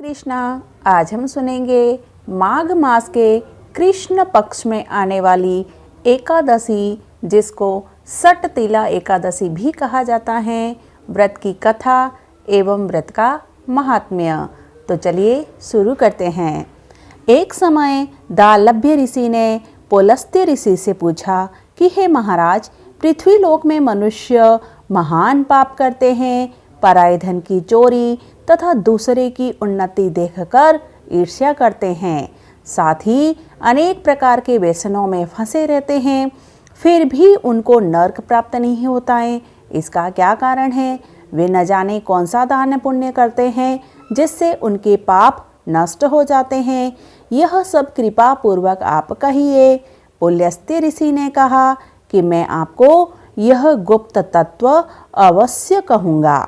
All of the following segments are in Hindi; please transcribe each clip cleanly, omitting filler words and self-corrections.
कृष्णा। आज हम सुनेंगे माघ मास के कृष्ण पक्ष में आने वाली एकादशी, जिसको सट तिला एकादशी भी कहा जाता है, व्रत की कथा एवं व्रत का महात्म्य। तो चलिए शुरू करते हैं। एक समय दालभ्य ऋषि ने पुलस्त्य ऋषि से पूछा कि हे महाराज, पृथ्वी लोक में मनुष्य महान पाप करते हैं, पराये धन की चोरी तथा दूसरे की उन्नति देखकर ईर्ष्या करते हैं, साथ ही अनेक प्रकार के व्यसनों में फंसे रहते हैं, फिर भी उनको नर्क प्राप्त नहीं होता है। इसका क्या कारण है? वे न जाने कौन सा दान पुण्य करते हैं जिससे उनके पाप नष्ट हो जाते हैं। यह सब कृपा पूर्वक आप कहिए। पुलस्त्य ऋषि ने कहा कि मैं आपको यह गुप्त तत्व अवश्य कहूँगा।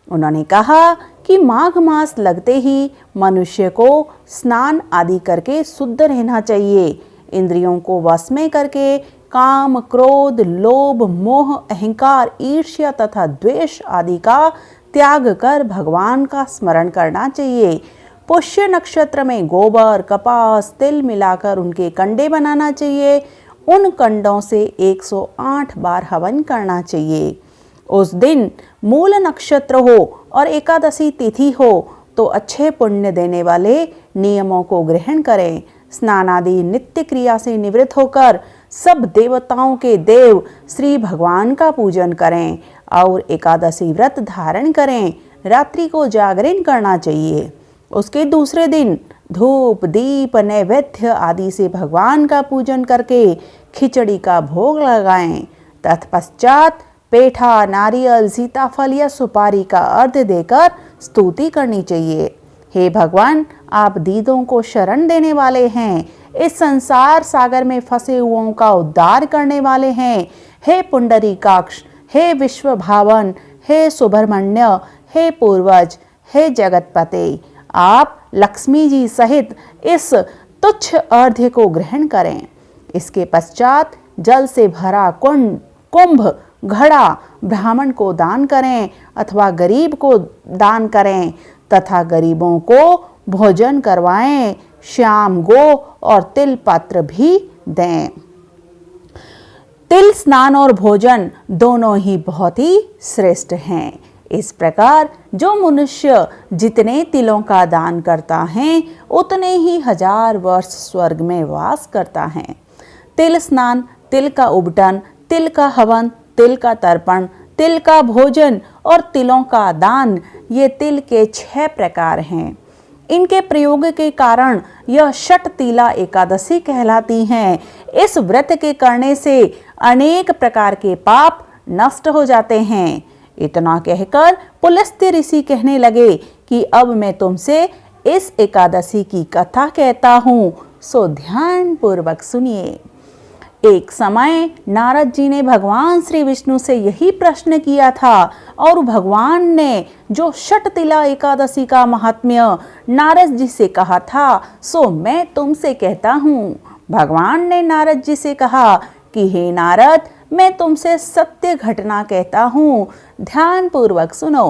उन्होंने कहा कि माघ मास लगते ही मनुष्य को स्नान आदि करके शुद्ध रहना चाहिए। इंद्रियों को वश में करके काम, क्रोध, लोभ, मोह, अहंकार, ईर्ष्या तथा द्वेष आदि का त्याग कर भगवान का स्मरण करना चाहिए। पुष्य नक्षत्र में गोबर, कपास, तिल मिलाकर उनके कंडे बनाना चाहिए। उन कंडों से 108 बार हवन करना चाहिए। उस दिन मूल नक्षत्र हो और एकादशी तिथि हो तो अच्छे पुण्य देने वाले नियमों को ग्रहण करें। स्नान आदि नित्य क्रिया से निवृत्त होकर सब देवताओं के देव श्री भगवान का पूजन करें और एकादशी व्रत धारण करें। रात्रि को जागरण करना चाहिए। उसके दूसरे दिन धूप, दीप, नैवेद्य आदि से भगवान का पूजन करके खिचड़ी का भोग लगाएं। तत्पश्चात पेठा, नारियल, सीताफल या सुपारी का अर्घ्य देकर स्तुति करनी चाहिए। हे भगवान, आप दीदों को शरण देने वाले हैं, इस संसार सागर में फंसे हुओं का उद्धार करने वाले हैं। हे पुंडरीकाक्ष, हे विश्व भावन, हे सुब्रह्मण्य, हे पूर्वज, हे जगतपते, आप लक्ष्मी जी सहित इस तुच्छ अर्घ्य को ग्रहण करें। इसके पश्चात जल से भरा कुंभ घड़ा ब्राह्मण को दान करें अथवा गरीब को दान करें तथा गरीबों को भोजन करवाएं। श्याम गो और तिल पात्र भी दें। तिल स्नान और भोजन दोनों ही बहुत ही श्रेष्ठ हैं। इस प्रकार जो मनुष्य जितने तिलों का दान करता है उतने ही 1000 वर्ष स्वर्ग में वास करता है। तिल स्नान, तिल का उबटन, तिल का हवन, तिल का तर्पण, तिल का भोजन और तिलों का दान, ये तिल के 6 प्रकार हैं। इनके प्रयोग के कारण यह षट तिला एकादशी कहलाती हैं। इस व्रत के करने से अनेक प्रकार के पाप नष्ट हो जाते हैं। इतना कहकर पुलस्त्य ऋषि कहने लगे कि अब मैं तुमसे इस एकादशी की कथा कहता हूँ, सो ध्यान पूर्वक सुनिए। एक समय नारद जी ने भगवान श्री विष्णु से यही प्रश्न किया था और भगवान ने जो षट तिला एकादशी का महात्म्य नारद जी से कहा था, सो मैं तुमसे कहता हूँ। भगवान ने नारद जी से कहा कि हे नारद, मैं तुमसे सत्य घटना कहता हूँ, ध्यान पूर्वक सुनो।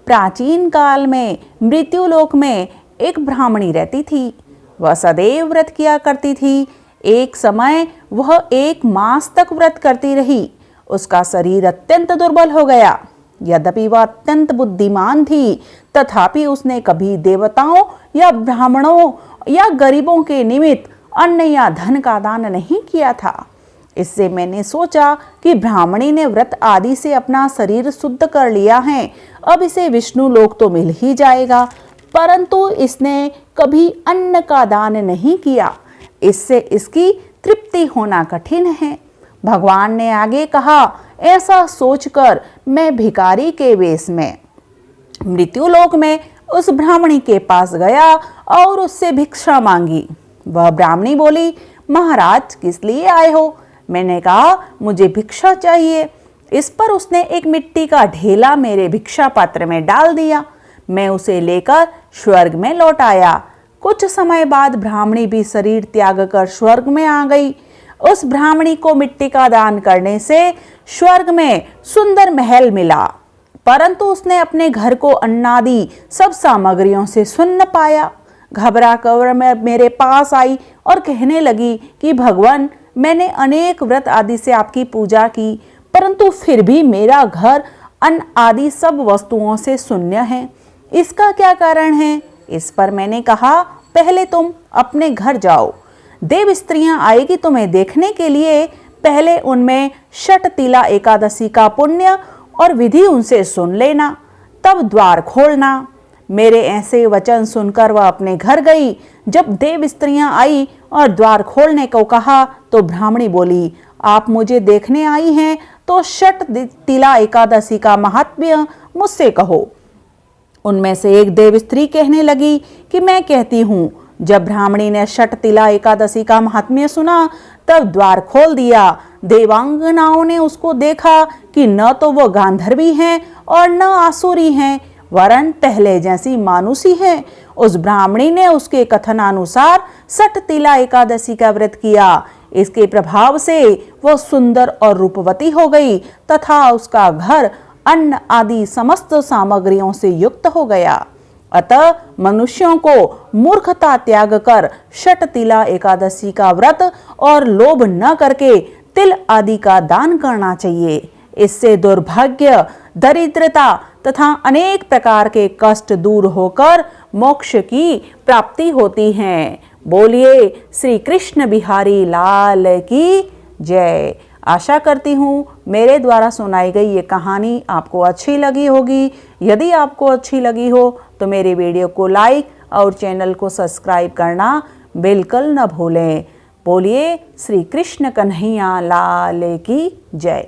प्राचीन काल में मृत्युलोक में एक ब्राह्मणी रहती थी। वह सदैव व्रत किया करती थी। एक समय वह 1 मास तक व्रत करती रही। उसका शरीर अत्यंत दुर्बल हो गया। यद्यपि वह अत्यंत बुद्धिमान थी, तथापि उसने कभी देवताओं या ब्राह्मणों या गरीबों के निमित्त अन्न या धन का दान नहीं किया था। इससे मैंने सोचा कि ब्राह्मणी ने व्रत आदि से अपना शरीर शुद्ध कर लिया है, अब इसे विष्णु लोक तो मिल ही जाएगा, परंतु इसने कभी अन्न का दान नहीं किया, इससे इसकी तृप्ति होना कठिन है। भगवान ने आगे कहा, ऐसा सोचकर मैं भिखारी के वेश में मृत्युलोक में उस ब्राह्मणी के पास गया और उससे भिक्षा मांगी। वह ब्राह्मणी बोली, महाराज, किस लिए आए हो? मैंने कहा, मुझे भिक्षा चाहिए। इस पर उसने एक मिट्टी का ढेला मेरे भिक्षा पात्र में डाल दिया। मैं उसे लेकर स्वर्ग में लौट आया। कुछ समय बाद ब्राह्मणी भी शरीर त्याग कर स्वर्ग में आ गई। उस ब्राह्मणी को मिट्टी का दान करने से स्वर्ग में सुंदर महल मिला। परंतु उसने अपने घर को अन्नादि सब सामग्रियों से सुन्न पाया। घबरा कर मैं मेरे पास आई और कहने लगी कि भगवान, मैंने अनेक व्रत आदि से आपकी पूजा की, परंतु फिर भी मेरा घर अन्न आदि सब वस्तुओं से शून्य है। इसका क्या कारण है? इस पर मैंने कहा, पहले तुम अपने घर जाओ, देव स्त्रियां आएगी तुम्हें देखने के लिए, पहले उनमें षटतिला एकादशी का पुण्य और विधि उनसे सुन लेना, तब द्वार खोलना। मेरे ऐसे वचन सुनकर वह अपने घर गई। जब देव स्त्रियां आई और द्वार खोलने को कहा तो ब्राह्मणी बोली, आप मुझे देखने आई हैं तो षटतिला एकादशी का महात्म्य मुझसे कहो। उनमें से एक देव स्त्री कहने लगी कि मैं कहती हूँ। जब ब्राह्मणी ने षटतिला एकादशी का महात्म्य सुना तब द्वार खोल दिया। देवांगनाओं ने उसको देखा कि न तो वो गांधर्वी हैं और न आसुरी हैं, वरन पहले जैसी मानुषी हैं। उस ब्राह्मणी ने उसके कथनानुसार षटतिला एकादशी का व्रत किया। इसके प्रभाव से वह सुंदर और रूपवती हो गई तथा उसका घर अन्न आदि समस्त सामग्रियों से युक्त हो गया। अतः मनुष्यों को मूर्खता त्याग कर षटतिला एकादशी का व्रत और लोभ न करके तिल आदि का दान करना चाहिए। इससे दुर्भाग्य, दरिद्रता तथा अनेक प्रकार के कष्ट दूर होकर मोक्ष की प्राप्ति होती है। बोलिए श्री कृष्ण बिहारी लाल की जय। आशा करती हूँ मेरे द्वारा सुनाई गई ये कहानी आपको अच्छी लगी होगी। यदि आपको अच्छी लगी हो तो मेरे वीडियो को लाइक और चैनल को सब्सक्राइब करना बिल्कुल न भूलें। बोलिए श्री कृष्ण कन्हैया लाल की जय।